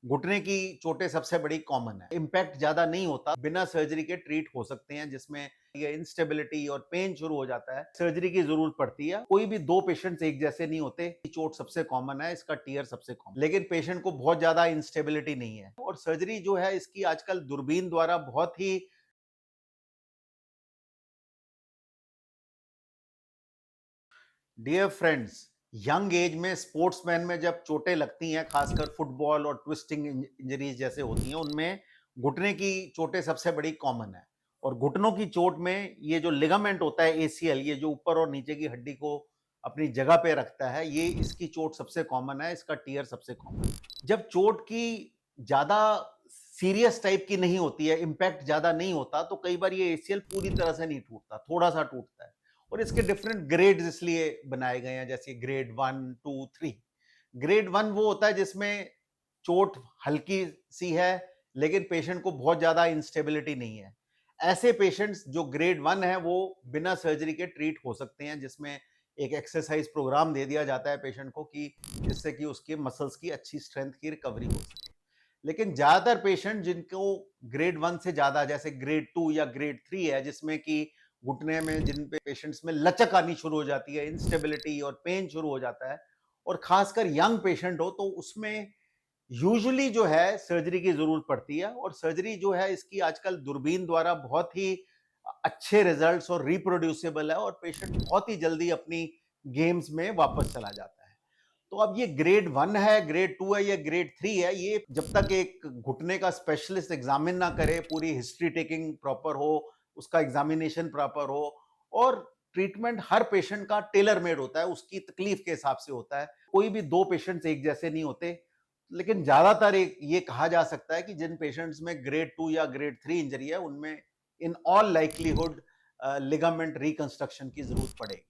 घुटने की चोटें सबसे बड़ी कॉमन है। इम्पैक्ट ज़्यादा नहीं होता, बिना सर्जरी के ट्रीट हो सकते हैं, जिसमें ये इंस्टेबिलिटी और पेन शुरू हो जाता है, सर्जरी की ज़रूरत पड़ती है। कोई भी 2 पेशेंट्स एक जैसे नहीं होते। चोट सबसे कॉमन है, इसका टियर सबसे कॉमन, लेकिन पेशेंट को बहुत ज़्यादा इंस्टेबिलिटी नहीं है और सर्जरी जो है इसकी आजकल दूरबीन द्वारा बहुत ही डियर फ्रेंड्स, यंग एज में स्पोर्ट्समैन में जब चोटें लगती हैं, खासकर फुटबॉल और ट्विस्टिंग इंजरीज जैसे होती हैं, उनमें घुटने की चोटें सबसे बड़ी कॉमन है। और घुटनों की चोट में ये जो लिगामेंट होता है एसीएल, ये जो ऊपर और नीचे की हड्डी को अपनी जगह पे रखता है, ये इसकी चोट सबसे कॉमन है, इसका टियर सबसे कॉमन। जब चोट की ज्यादा सीरियस टाइप की नहीं होती है, इम्पैक्ट ज्यादा नहीं होता, तो कई बार ये एसीएल पूरी तरह से नहीं टूटता, थोड़ा सा टूटता है। और इसके डिफरेंट ग्रेड्स इसलिए बनाए गए हैं, जैसे ग्रेड 1, 2, 3। ग्रेड 1 वो होता है जिसमें चोट हल्की सी है, लेकिन पेशेंट को बहुत ज्यादा इंस्टेबिलिटी नहीं है। ऐसे पेशेंट्स जो ग्रेड 1 है, वो बिना सर्जरी के ट्रीट हो सकते हैं, जिसमें एक एक्सरसाइज प्रोग्राम दे दिया जाता है पेशेंट को कि जिससे कि उसके मसल्स की अच्छी स्ट्रेंथ की रिकवरी हो सके। लेकिन ज्यादातर पेशेंट जिनको ग्रेड 1 से ज्यादा, जैसे ग्रेड 2 या ग्रेड 3 है, जिसमें कि घुटने में जिन पे पेशेंट्स में लचक आनी शुरू हो जाती है, इंस्टेबिलिटी और पेन शुरू हो जाता है, और खासकर यंग पेशेंट हो, तो उसमें यूजुअली जो है सर्जरी की जरूरत पड़ती है। और सर्जरी जो है इसकी आजकल दूरबीन द्वारा बहुत ही अच्छे रिजल्ट्स और रिप्रोड्यूसिबल है, और पेशेंट बहुत ही जल्दी अपनी गेम्स में वापस चला जाता है। तो अब ये ग्रेड 1 है, ग्रेड 2 है या ग्रेड 3 है, ये जब तक एक घुटने का स्पेशलिस्ट एग्जामिन ना करे, पूरी हिस्ट्री टेकिंग प्रॉपर हो, उसका एग्जामिनेशन प्रॉपर हो, और ट्रीटमेंट हर पेशेंट का टेलर मेड होता है, उसकी तकलीफ के हिसाब से होता है। कोई भी 2 पेशेंट्स एक जैसे नहीं होते, लेकिन ज्यादातर एक ये कहा जा सकता है कि जिन पेशेंट्स में ग्रेड 2 या ग्रेड 3 इंजरी है, उनमें in all likelihood ligament reconstruction की जरूरत पड़ेगी।